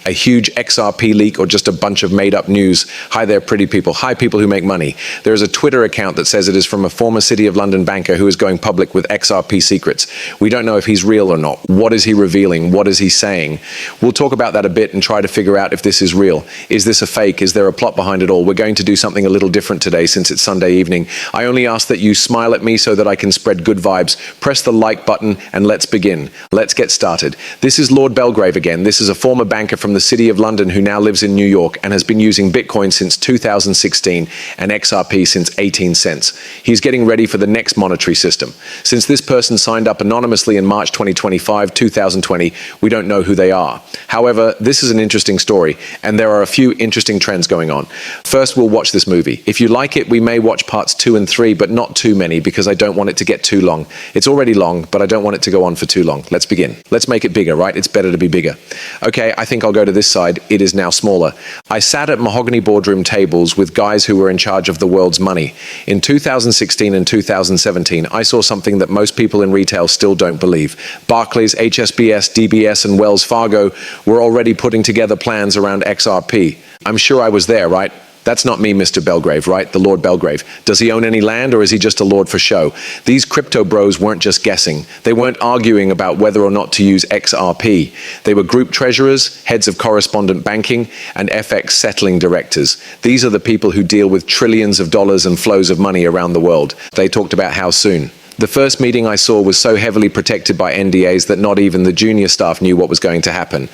A huge XRP leak or just a bunch of made-up news? Hi there, pretty people. Hi, people who make money. There is a Twitter account that says it is from a former City of London banker who is going public with XRP secrets. We don't know if he's real or not. What is he revealing? What is he saying? We'll talk about that a bit and try to figure out if this is real. Is this a fake? Is there a plot behind it all? We're going to do something a little different today since it's Sunday evening. I only ask that you smile at me so that I can spread good vibes. Press the like button and let's begin. Let's get started. This is Lord Belgrave again. This is a former banker from the City of London who now lives in New York and has been using Bitcoin since 2016 and XRP since 18 cents. He's getting ready for the next monetary system. Since this person signed up anonymously in March 2020, we don't know who they are. However, this is an interesting story and there are a few interesting trends going on. First, we'll watch this movie. If you like it, we may watch parts 2 and 3, but not too many because I don't want it to get too long. It's already long, but I don't want it to go on for too long. Let's begin. Let's make it bigger, right? It's better to be bigger. Okay, I think I'll go to this side. It is now smaller. I sat at mahogany boardroom tables with guys who were in charge of the world's money. In 2016 and 2017, I saw something that most people in retail still don't believe. Barclays, HSBC, DBS, and Wells Fargo were already putting together plans around XRP. I'm sure I was there, right? That's not me, Mr. Belgrave, right? The Lord Belgrave. Does he own any land or is he just a lord for show? These crypto bros weren't just guessing. They weren't arguing about whether or not to use XRP. They were group treasurers, heads of correspondent banking, and FX settling directors. These are the people who deal with trillions of dollars and flows of money around the world. They talked about how soon. The first meeting I saw was so heavily protected by NDAs that not even the junior staff knew what was going to happen.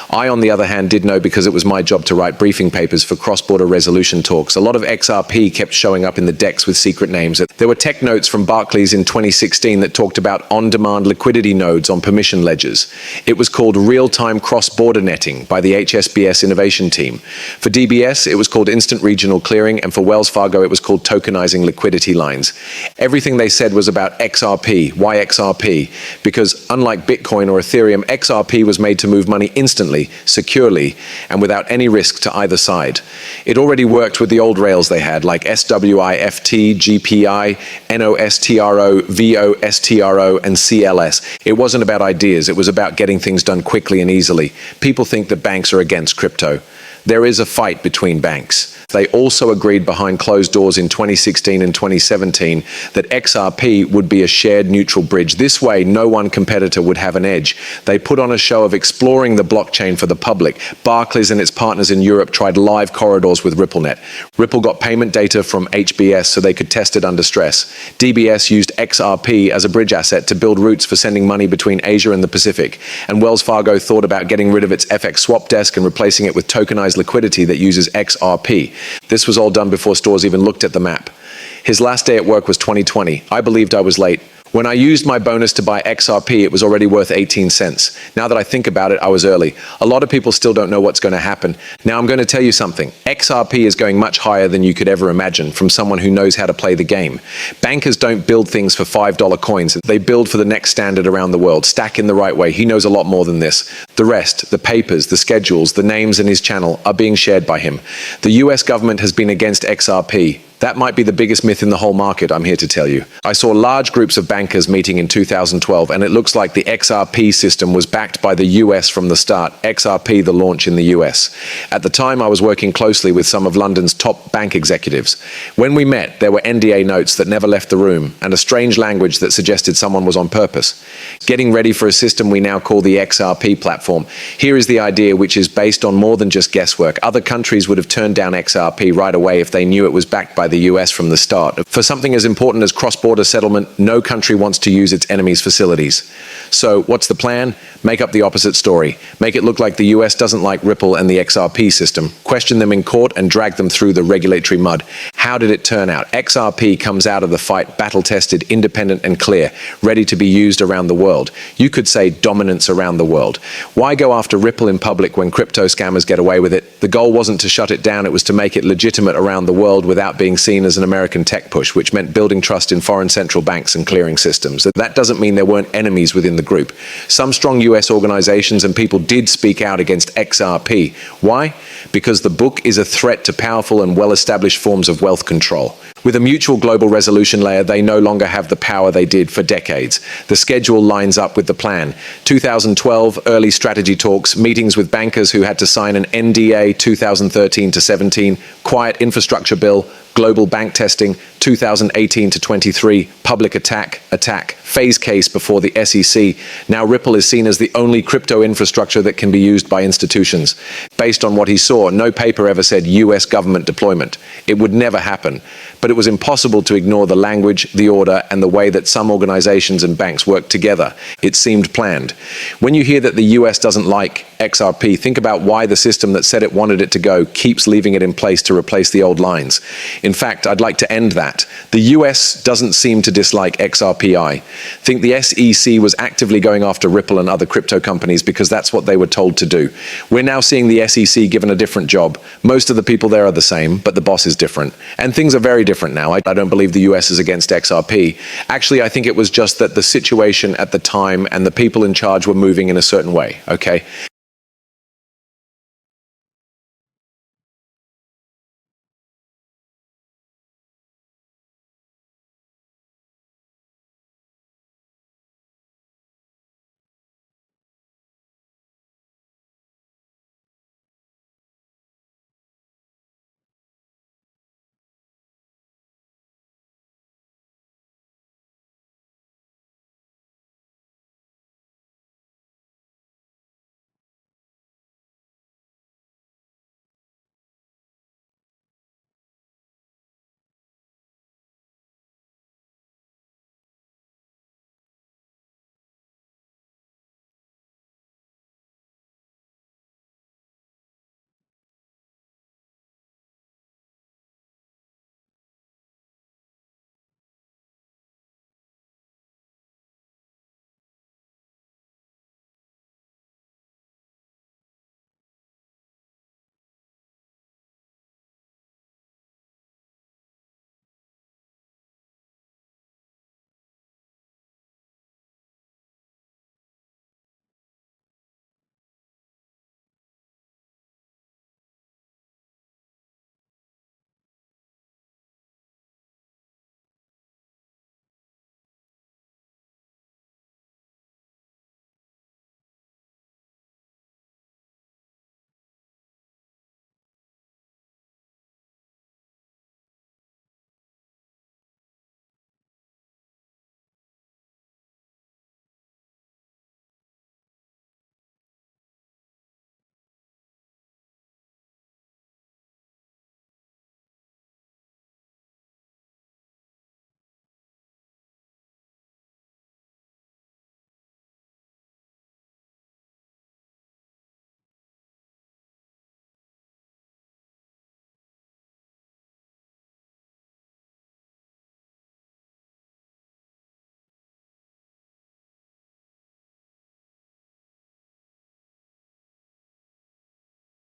I, on the other hand, did know because it was my job to write briefing papers for cross-border resolution talks. A lot of XRP kept showing up in the decks with secret names. There were tech notes from Barclays in 2016 that talked about on-demand liquidity nodes on permission ledgers. It was called real-time cross-border netting by the HSBC innovation team. For DBS, it was called instant regional clearing, and for Wells Fargo, it was called tokenizing liquidity lines. Everything they said was about XRP. Why XRP? Because unlike Bitcoin or Ethereum, XRP was made to move money instantly, securely, and without any risk to either side. It already worked with the old rails they had, like SWIFT, GPI, NOSTRO, VOSTRO, and CLS. It wasn't about ideas, it was about getting things done quickly and easily. People think that banks are against crypto. There is a fight between banks. They also agreed behind closed doors in 2016 and 2017 that XRP would be a shared neutral bridge. This way, no one competitor would have an edge. They put on a show of exploring the blockchain for the public. Barclays and its partners in Europe tried live corridors with RippleNet. Ripple got payment data from HBS so they could test it under stress. DBS used XRP as a bridge asset to build routes for sending money between Asia and the Pacific. And Wells Fargo thought about getting rid of its FX swap desk and replacing it with tokenized liquidity that uses XRP. This was all done before stores even looked at the map. His last day at work was 2020. I believed I was late. When I used my bonus to buy XRP, it was already worth 18 cents. Now that I think about it, I was early. A lot of people still don't know what's going to happen. Now I'm going to tell you something. XRP is going much higher than you could ever imagine from someone who knows how to play the game. Bankers don't build things for $5 coins. They build for the next standard around the world. Stack in the right way. He knows a lot more than this. The rest, the papers, the schedules, the names in his channel are being shared by him. The US government has been against XRP. That might be the biggest myth in the whole market, I'm here to tell you. I saw large groups of bankers meeting in 2012, and it looks like the XRP system was backed by the US from the start. XRP, the launch in the US. At the time, I was working closely with some of London's top bank executives. When we met, there were NDA notes that never left the room, and a strange language that suggested someone was on purpose. Getting ready for a system we now call the XRP platform. Here is the idea, which is based on more than just guesswork. Other countries would have turned down XRP right away if they knew it was backed by the US from the start. For something as important as cross-border settlement, no country wants to use its enemy's facilities. So what's the plan? Make up the opposite story. Make it look like the US doesn't like Ripple and the XRP system. Question them in court and drag them through the regulatory mud. How did it turn out? XRP comes out of the fight battle-tested, independent and clear, ready to be used around the world. You could say dominance around the world. Why go after Ripple in public when crypto scammers get away with it? The goal wasn't to shut it down, it was to make it legitimate around the world without being seen as an American tech push, which meant building trust in foreign central banks and clearing systems. That doesn't mean there weren't enemies within the group. Some strong US organizations and people did speak out against XRP. Why? Because the book is a threat to powerful and well-established forms of wealth wealth control. With a mutual global resolution layer, they no longer have the power they did for decades. The schedule lines up with the plan. 2012, early strategy talks, meetings with bankers who had to sign an NDA 2013 to 17, quiet infrastructure bill, global bank testing, 2018 to 23, public attack, phase case before the SEC. Now Ripple is seen as the only crypto infrastructure that can be used by institutions. Based on what he saw, no paper ever said US government deployment. It would never happen. But it was impossible to ignore the language, the order, and the way that some organizations and banks work together. It seemed planned. When you hear that the US doesn't like XRP, think about why the system that said it wanted it to go keeps leaving it in place to replace the old lines. In fact, I'd like to end that. The US doesn't seem to dislike XRPI. Think the SEC was actively going after Ripple and other crypto companies because that's what they were told to do. We're now seeing the SEC given a different job. Most of the people there are the same, but the boss is different. And things are very different now. I don't believe the US is against XRP. Actually, I think it was just that the situation at the time and the people in charge were moving in a certain way, okay?